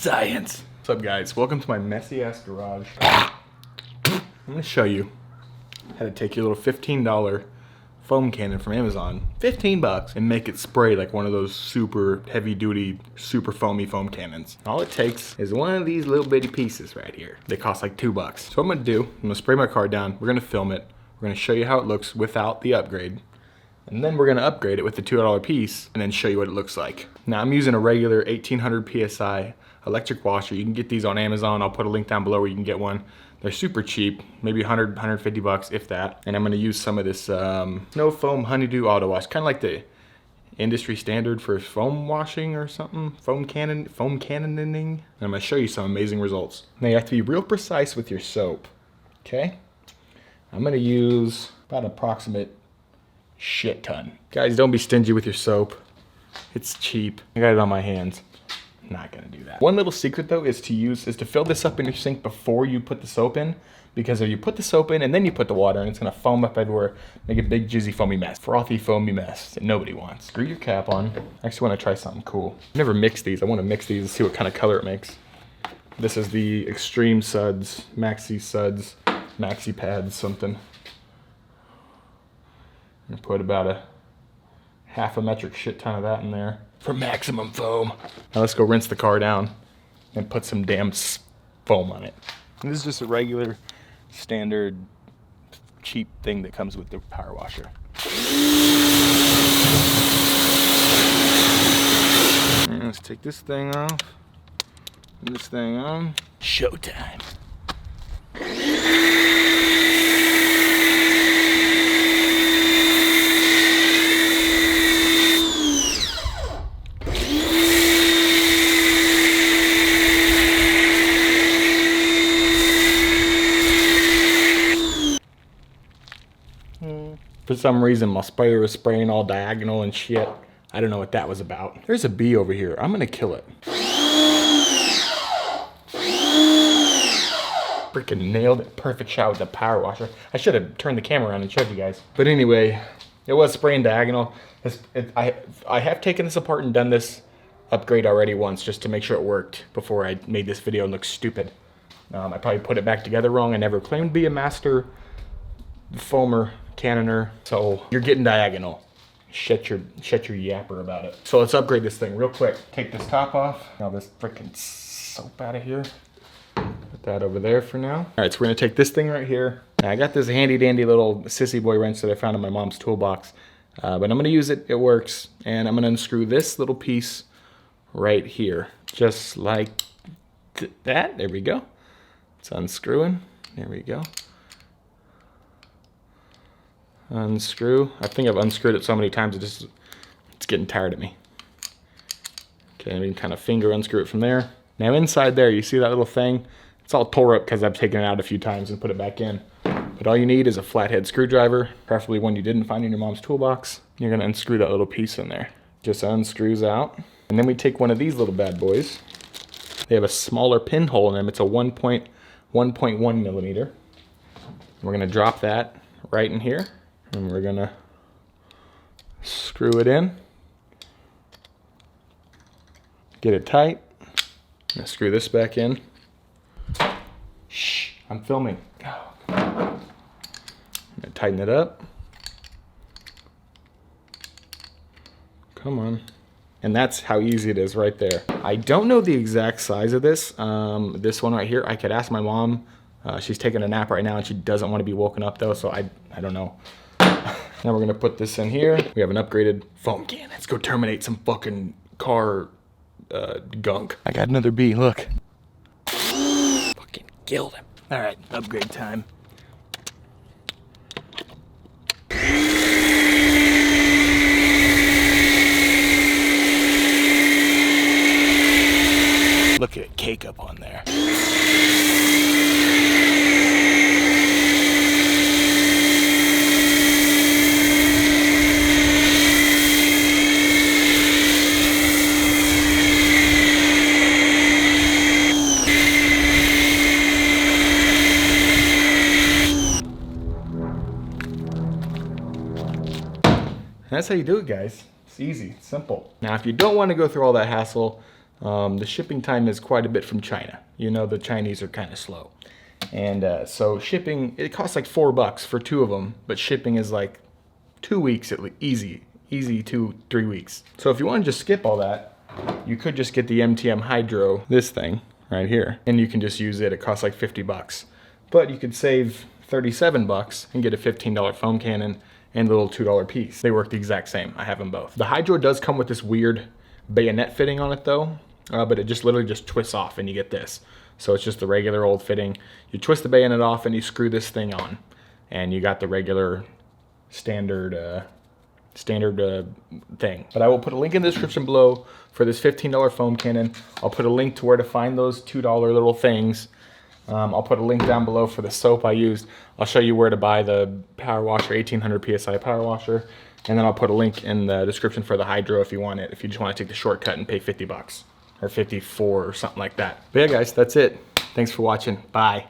Science. What's up, guys? Welcome to my messy ass garage. I'm gonna show you how to take your little $15 foam cannon from Amazon, 15 bucks, and make it spray like one of those super heavy duty, super foamy foam cannons. All it takes is one of these little bitty pieces right here. They cost like 2 bucks. So what I'm gonna do, I'm gonna spray my car down, we're gonna film it, we're gonna show you how it looks without the upgrade, and then we're gonna upgrade it with the $2 piece and then show you what it looks like. Now I'm using a regular 1800 PSI electric washer. You can get these on Amazon. I'll put a link down below where you can get one. They're super cheap, maybe 100, 150 bucks, if that. And I'm gonna use some of this no foam honeydew auto wash, kind of like the industry standard for foam washing or something, foam cannoning. And I'm gonna show you some amazing results. Now you have to be real precise with your soap, okay? I'm gonna use about an approximate shit ton. Guys, don't be stingy with your soap. It's cheap. I got it on my hands. Not gonna do that. One little secret though is to fill this up in your sink before you put the soap in, because if you put the soap in and then you put the water in, it's gonna foam up everywhere, make a big jizzy foamy mess, frothy foamy mess that nobody wants. Screw your cap on. I actually wanna try something cool. I've never mixed these. I wanna mix these and see what kind of color it makes. This is the Extreme Suds, Maxi Pads, something. I'm gonna put about a half a metric shit ton of that in there for maximum foam. Now let's go rinse the car down and put some damn foam on it. And this is just a regular, standard, cheap thing that comes with the power washer. And let's take this thing off, and this thing on. Showtime. For some reason, my sprayer was spraying all diagonal and shit. I don't know what that was about. There's a bee over here. I'm gonna kill it. Freaking nailed it. Perfect shot with the power washer. I should have turned the camera around and showed you guys. But anyway, it was spraying diagonal. I have taken this apart and done this upgrade already once just to make sure it worked before I made this video and look stupid. I probably put it back together wrong. I never claimed to be a master foamer, cannoner, so you're getting diagonal. Shut your yapper about it. So let's upgrade this thing real quick. Take this top off. Now this freaking soap out of here. Put that over there for now. All right, so we're gonna take this thing right here. Now I got this handy dandy little sissy boy wrench that I found in my mom's toolbox, but I'm gonna use it. It works, and I'm gonna unscrew this little piece right here, just like that. There we go. It's unscrewing. There we go. Unscrew. I think I've unscrewed it so many times it's getting tired of me. Okay, we can kind of finger unscrew it from there. Now inside there, you see that little thing? It's all tore up because I've taken it out a few times and put it back in. But all you need is a flathead screwdriver, preferably one you didn't find in your mom's toolbox. You're gonna unscrew that little piece in there. Just unscrews out. And then we take one of these little bad boys. They have a smaller pinhole in them. It's a 1.1 millimeter. We're gonna drop that right in here. And we're gonna screw it in. Get it tight. I'm gonna screw this back in. Shh, I'm filming. Oh, I'm gonna tighten it up. Come on. And that's how easy it is right there. I don't know the exact size of this. This one right here, I could ask my mom. She's taking a nap right now and she doesn't want to be woken up though, so I don't know. Now we're gonna put this in here. We have an upgraded foam can. Let's go terminate some fucking car gunk. I got another bee, look. Fucking killed him. All right, upgrade time. Look at cake up on there. That's how you do it, guys. It's easy, it's simple. Now, if you don't want to go through all that hassle, The shipping time is quite a bit from China. You know, the Chinese are kind of slow. And so shipping, it costs like $4 for 2 of them, but shipping is like 2 weeks at least, easy 2-3 weeks. So if you want to just skip all that, you could just get the MTM Hydro, this thing right here, and you can just use it. It costs like $50, but you could save $37 and get a $15 foam cannon and a little $2 piece. They work the exact same. I have them both. The Hydro does come with this weird bayonet fitting on it though, but it just literally just twists off and you get this. So it's just the regular old fitting. You twist the bayonet off and you screw this thing on, and you got the regular standard thing. But I will put a link in the description below for this $15 foam cannon. I'll put a link to where to find those $2 little things. I'll put a link down below for the soap I used. I'll show you where to buy the power washer, 1800 PSI power washer. And then I'll put a link in the description for the Hydro if you want it, if you just want to take the shortcut and pay $50 or 54 or something like that. But yeah guys, that's it. Thanks for watching. Bye.